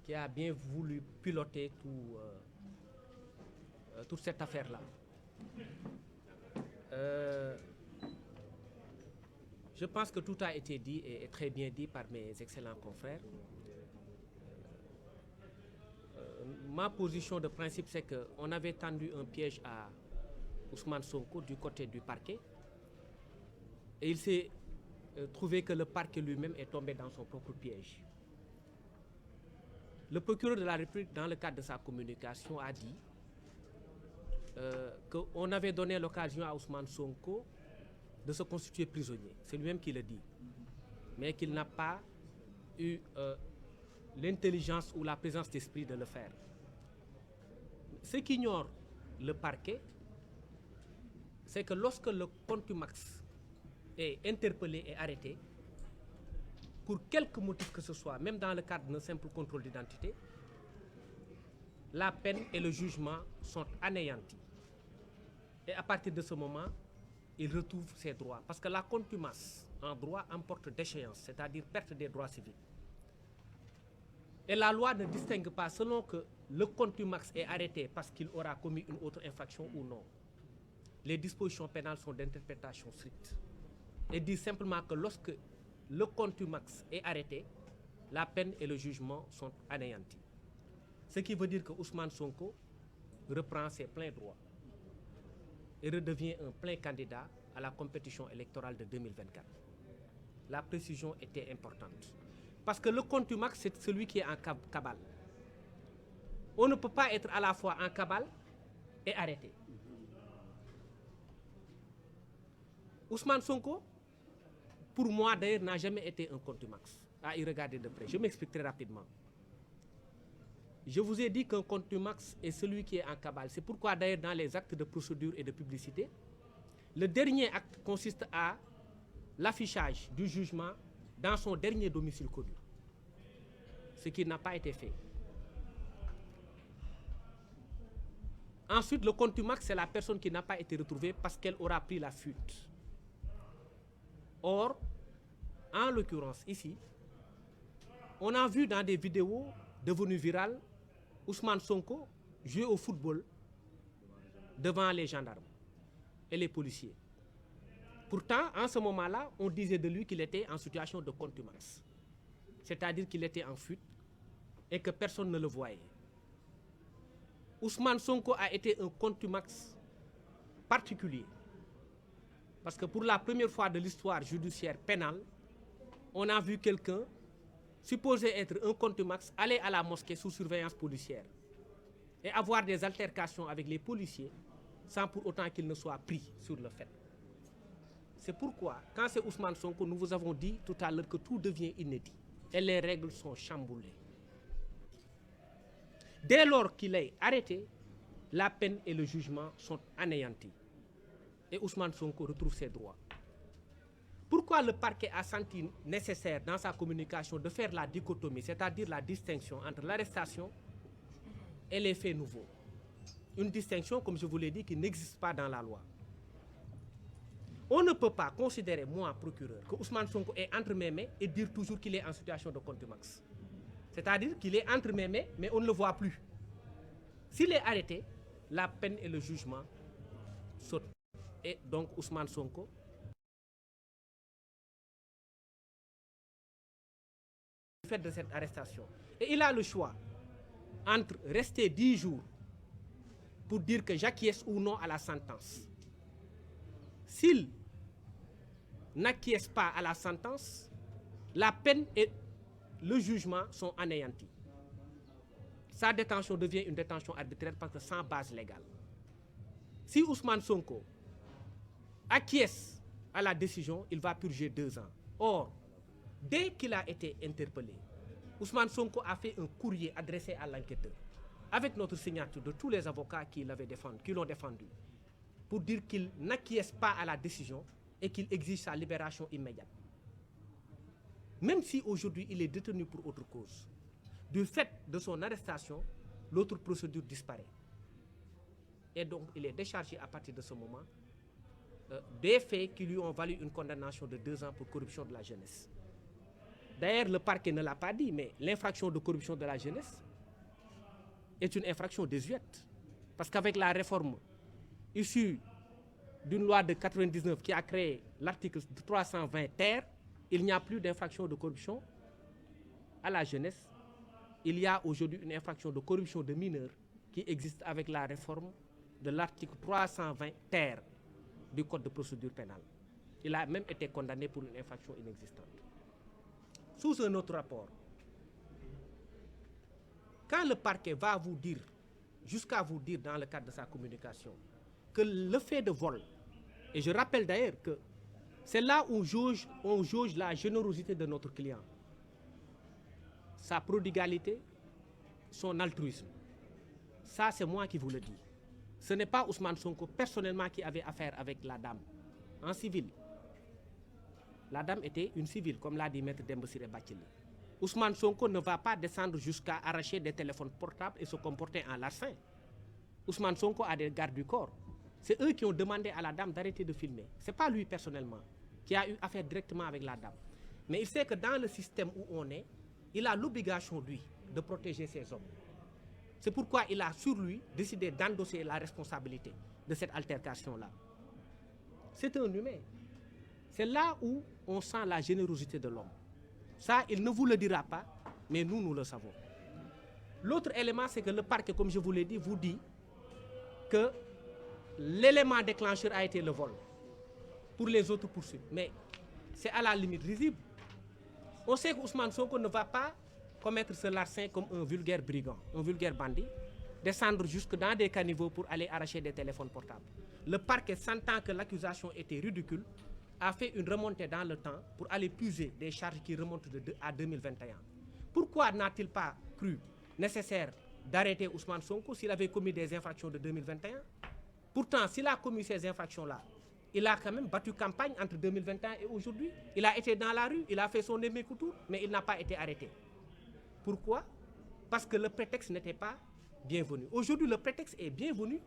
qui a bien voulu piloter toute cette affaire-là. Je pense que tout a été dit et très bien dit par mes excellents confrères. Ma position de principe, c'est qu'on avait tendu un piège à Ousmane Sonko du côté du parquet et il s'est trouvé que le parquet lui-même est tombé dans son propre piège. Le procureur de la République, dans le cadre de sa communication, a dit qu'on avait donné l'occasion à Ousmane Sonko de se constituer prisonnier. C'est lui-même qui le dit. Mais qu'il n'a pas eu l'intelligence ou la présence d'esprit de le faire. Ce qu'ignore le parquet, c'est que lorsque le contumax est interpellé et arrêté, pour quelque motif que ce soit, même dans le cadre d'un simple contrôle d'identité, la peine et le jugement sont anéantis. Et à partir de ce moment, il retrouve ses droits. Parce que la contumace en droit emporte déchéance, c'est-à-dire perte des droits civiques. Et la loi ne distingue pas selon que le contumax est arrêté parce qu'il aura commis une autre infraction ou non. Les dispositions pénales sont d'interprétation stricte. Et dit simplement que lorsque le contumax est arrêté, la peine et le jugement sont anéantis. Ce qui veut dire que Ousmane Sonko reprend ses pleins droits et redevient un plein candidat à la compétition électorale de 2024. La précision était importante. Parce que le contumax, c'est celui qui est en cabale. On ne peut pas être à la fois en cabale et arrêté. Ousmane Sonko, pour moi d'ailleurs, n'a jamais été un contumax, à y regarder de près. Je m'explique très rapidement. Je vous ai dit qu'un contumax est celui qui est en cabale. C'est pourquoi d'ailleurs dans les actes de procédure et de publicité, le dernier acte consiste à l'affichage du jugement dans son dernier domicile connu. Ce qui n'a pas été fait. Ensuite, le contumax, c'est la personne qui n'a pas été retrouvée parce qu'elle aura pris la fuite. Or, en l'occurrence ici, on a vu dans des vidéos devenues virales Ousmane Sonko jouer au football devant les gendarmes et les policiers. Pourtant, en ce moment-là, on disait de lui qu'il était en situation de contumace. C'est-à-dire qu'il était en fuite et que personne ne le voyait. Ousmane Sonko a été un contumax particulier. Parce que pour la première fois de l'histoire judiciaire pénale, on a vu quelqu'un supposé être un contumax aller à la mosquée sous surveillance policière et avoir des altercations avec les policiers sans pour autant qu'il ne soit pris sur le fait. C'est pourquoi, quand c'est Ousmane Sonko, nous vous avons dit tout à l'heure que tout devient inédit et les règles sont chamboulées. Dès lors qu'il est arrêté, la peine et le jugement sont anéantis. Et Ousmane Sonko retrouve ses droits. Pourquoi le parquet a senti nécessaire dans sa communication de faire la dichotomie, c'est-à-dire la distinction entre l'arrestation et les faits nouveaux? Une distinction, comme je vous l'ai dit, qui n'existe pas dans la loi. On ne peut pas considérer, moi, procureur, que Ousmane Sonko est entre mes mains et dire toujours qu'il est en situation de contumax. C'est-à-dire qu'il est entre mes mains, mais on ne le voit plus. S'il est arrêté, la peine et le jugement sautent. Et donc Ousmane Sonko fait de cette arrestation. Et il a le choix entre rester 10 jours pour dire que j'acquiesce ou non à la sentence. S'il n'acquiesce pas à la sentence, la peine et le jugement sont anéantis. Sa détention devient une détention arbitraire parce que sans base légale. Si Ousmane Sonko acquiesce à la décision, il va purger 2 ans. Or, dès qu'il a été interpellé, Ousmane Sonko a fait un courrier adressé à l'enquêteur, avec notre signature de tous les avocats qui l'ont défendu, pour dire qu'il n'acquiesce pas à la décision et qu'il exige sa libération immédiate. Même si aujourd'hui il est détenu pour autre cause, du fait de son arrestation, l'autre procédure disparaît. Et donc il est déchargé à partir de ce moment des faits qui lui ont valu une condamnation de 2 ans pour corruption de la jeunesse. D'ailleurs, le parquet ne l'a pas dit, mais l'infraction de corruption de la jeunesse est une infraction désuète. Parce qu'avec la réforme issue d'une loi de 99 qui a créé l'article 320 ter, il n'y a plus d'infraction de corruption à la jeunesse. Il y a aujourd'hui une infraction de corruption de mineurs qui existe avec la réforme de l'article 320 ter du Code de procédure pénale. Il a même été condamné pour une infraction inexistante. Sous un autre rapport, quand le parquet va vous dire, jusqu'à vous dire dans le cadre de sa communication, que le fait de vol, et je rappelle d'ailleurs que c'est là où on jauge la générosité de notre client, sa prodigalité, son altruisme. Ça, c'est moi qui vous le dis. Ce n'est pas Ousmane Sonko personnellement qui avait affaire avec la dame en civil. La dame était une civile, comme l'a dit Maître Demba Ciré Bathily. Ousmane Sonko ne va pas descendre jusqu'à arracher des téléphones portables et se comporter en larcin. Ousmane Sonko a des gardes du corps. C'est eux qui ont demandé à la dame d'arrêter de filmer. Ce n'est pas lui personnellement qui a eu affaire directement avec la dame. Mais il sait que dans le système où on est, il a l'obligation, lui, de protéger ses hommes. C'est pourquoi il a sur lui décidé d'endosser la responsabilité de cette altercation-là. C'est un humain. C'est là où on sent la générosité de l'homme. Ça, il ne vous le dira pas, mais nous, nous le savons. L'autre élément, c'est que le parquet, comme je vous l'ai dit, vous dit que l'élément déclencheur a été le vol pour les autres poursuites. Mais c'est à la limite risible. On sait que Ousmane Sonko ne va pas commettre ce larcin comme un vulgaire brigand, un vulgaire bandit, descendre jusque dans des caniveaux pour aller arracher des téléphones portables. Le parquet, sentant que l'accusation était ridicule, a fait une remontée dans le temps pour aller puiser des charges qui remontent à 2021. Pourquoi n'a-t-il pas cru nécessaire d'arrêter Ousmane Sonko s'il avait commis des infractions de 2021? Pourtant, s'il a commis ces infractions-là, il a quand même battu campagne entre 2021 et aujourd'hui. Il a été dans la rue, il a fait son émecoutour, mais il n'a pas été arrêté. Pourquoi? Parce que le prétexte n'était pas bienvenu. Aujourd'hui, le prétexte est bienvenu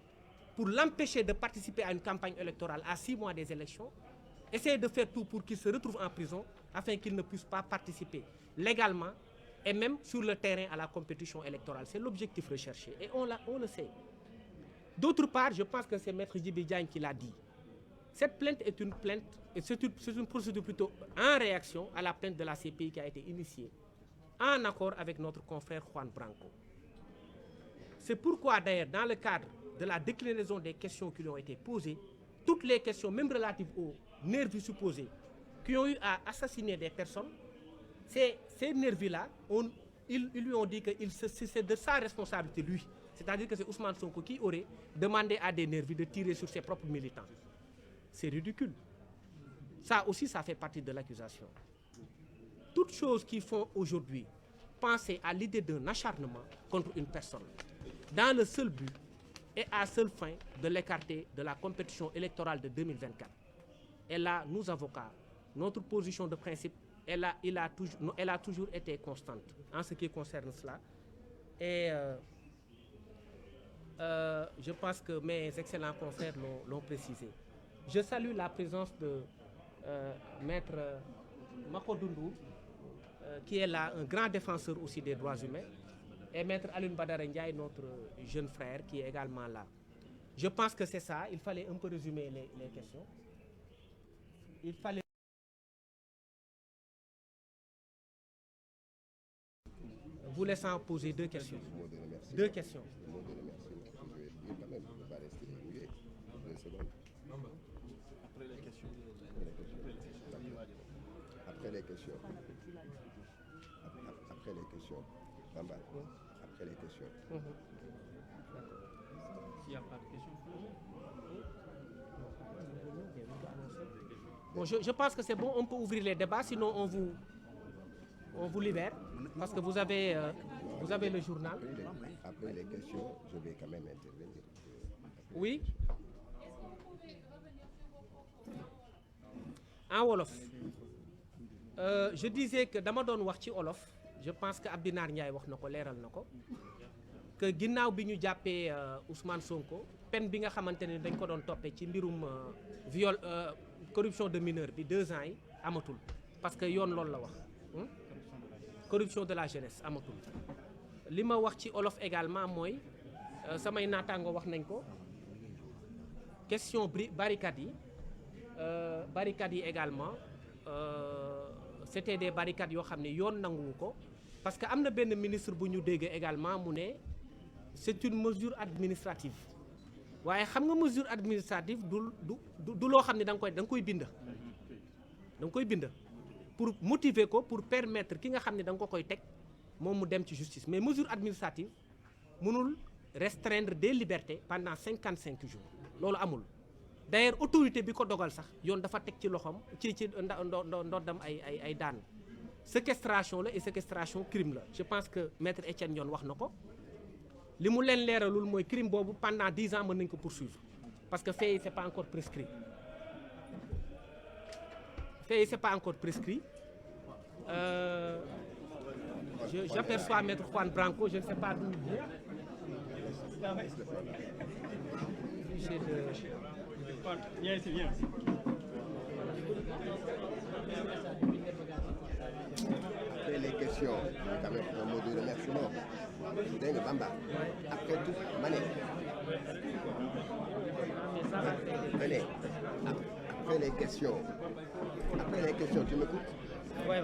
pour l'empêcher de participer à une campagne électorale à 6 mois des élections, essayer de faire tout pour qu'il se retrouve en prison afin qu'il ne puisse pas participer légalement et même sur le terrain à la compétition électorale. C'est l'objectif recherché et on le sait. D'autre part, je pense que c'est Maître Djibi Diagne qui l'a dit. Cette plainte est une plainte, et c'est une procédure plutôt en réaction à la plainte de la CPI qui a été initiée en accord avec notre confrère Juan Branco. C'est pourquoi d'ailleurs, dans le cadre de la déclinaison des questions qui lui ont été posées, toutes les questions, même relatives aux nervis supposés, qui ont eu à assassiner des personnes, ces nervis-là, ils lui ont dit que c'est de sa responsabilité, lui. C'est-à-dire que c'est Ousmane Sonko qui aurait demandé à des nervis de tirer sur ses propres militants. C'est ridicule. Ça aussi, ça fait partie de l'accusation. Toutes choses qui font aujourd'hui penser à l'idée d'un acharnement contre une personne, dans le seul but et à seule fin de l'écarter de la compétition électorale de 2024. Et là, nous, avocats, notre position de principe, elle a toujours été constante en ce qui concerne cela. Et je pense que mes excellents confrères l'ont précisé. Je salue la présence de Maître Makodundu, qui est là, un grand défenseur aussi des droits humains, et Maître Alioune Badara Ndiaye, notre jeune frère, qui est également là. Je pense que c'est ça, il fallait un peu résumer les questions. Il fallait... Vous laissant poser deux questions. Deux questions. Après les questions. Après les questions. Bamba. Après les questions. S'il n'y a pas de questions. Bon, je pense que c'est bon, on peut ouvrir les débats, sinon on vous libère, parce que vous avez le journal. Après les questions, je vais quand même intervenir. Oui. En wolof. Je disais que dama doon wax ci wolof, je pense que Abdinar Ndiaye wax na ko leeral na ko, que ginnaaw bi ñu jàppee Ousmane Sonko, peine bi nga xamante ne dañ ko doon toppee ci mbirum corruption de mineur bi 2 ans yi amatul, parce que yoon loolu la wax. corruption de la jeunesse amatul li ma wax ci olof également mooy samay naataango wax nañ ko question barricades yi également c'était des barricades yoo xam ne yoon nanguwu ko parce que am na benn ministre bu ñu dégg également mu ne c'est une mesure administrative waaye xam nga mesure administrative du loo xam ne da nga koy bind pour motiver ko pour permettre ki nga xam ne da nga ko koy teg moom mu dem ci justice mais mesure administrative mënul restreindre des libertés pendant 55 jours loolu amul d'ailleurs autorité bi ko dogal sax yoon dafa teg ci loxoom ci ndoddam ay daan séquestration la et séquestration crime la je pense que maître Etienne Ndione wax na ko li mu leen leeralul mooy crime boobu pendant 10 ans mën nañ ko poursuivre parce que fait yi c'est pas encore prescrit J'aperçois maître Juan Branco, je ne sais pas d'où il vient. Après les questions, quand même un mot de remerciement. Dégg nga Bamba. Après tout, Mané. Après les questions, tu m'écoutes? Oui.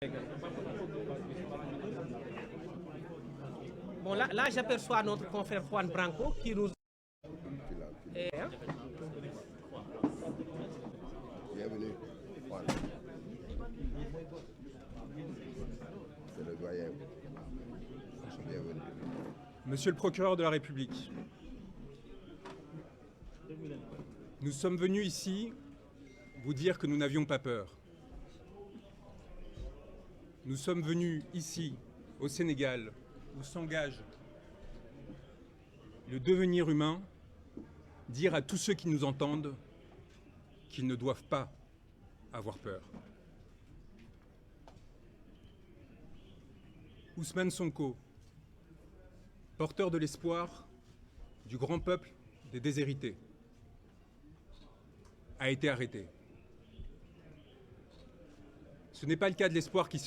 Voilà. Bon, là j'aperçois notre confrère Juan Branco qui nous... Bienvenue, Juan. C'est le doyen. Bienvenue. Monsieur le procureur de la République, nous sommes venus ici vous dire que nous n'avions pas peur. Nous sommes venus ici, au Sénégal, où s'engage le devenir humain, dire à tous ceux qui nous entendent qu'ils ne doivent pas avoir peur. Ousmane Sonko, porteur de l'espoir du grand peuple des déshérités, a été arrêté. Ce n'est pas le cas de l'espoir qui se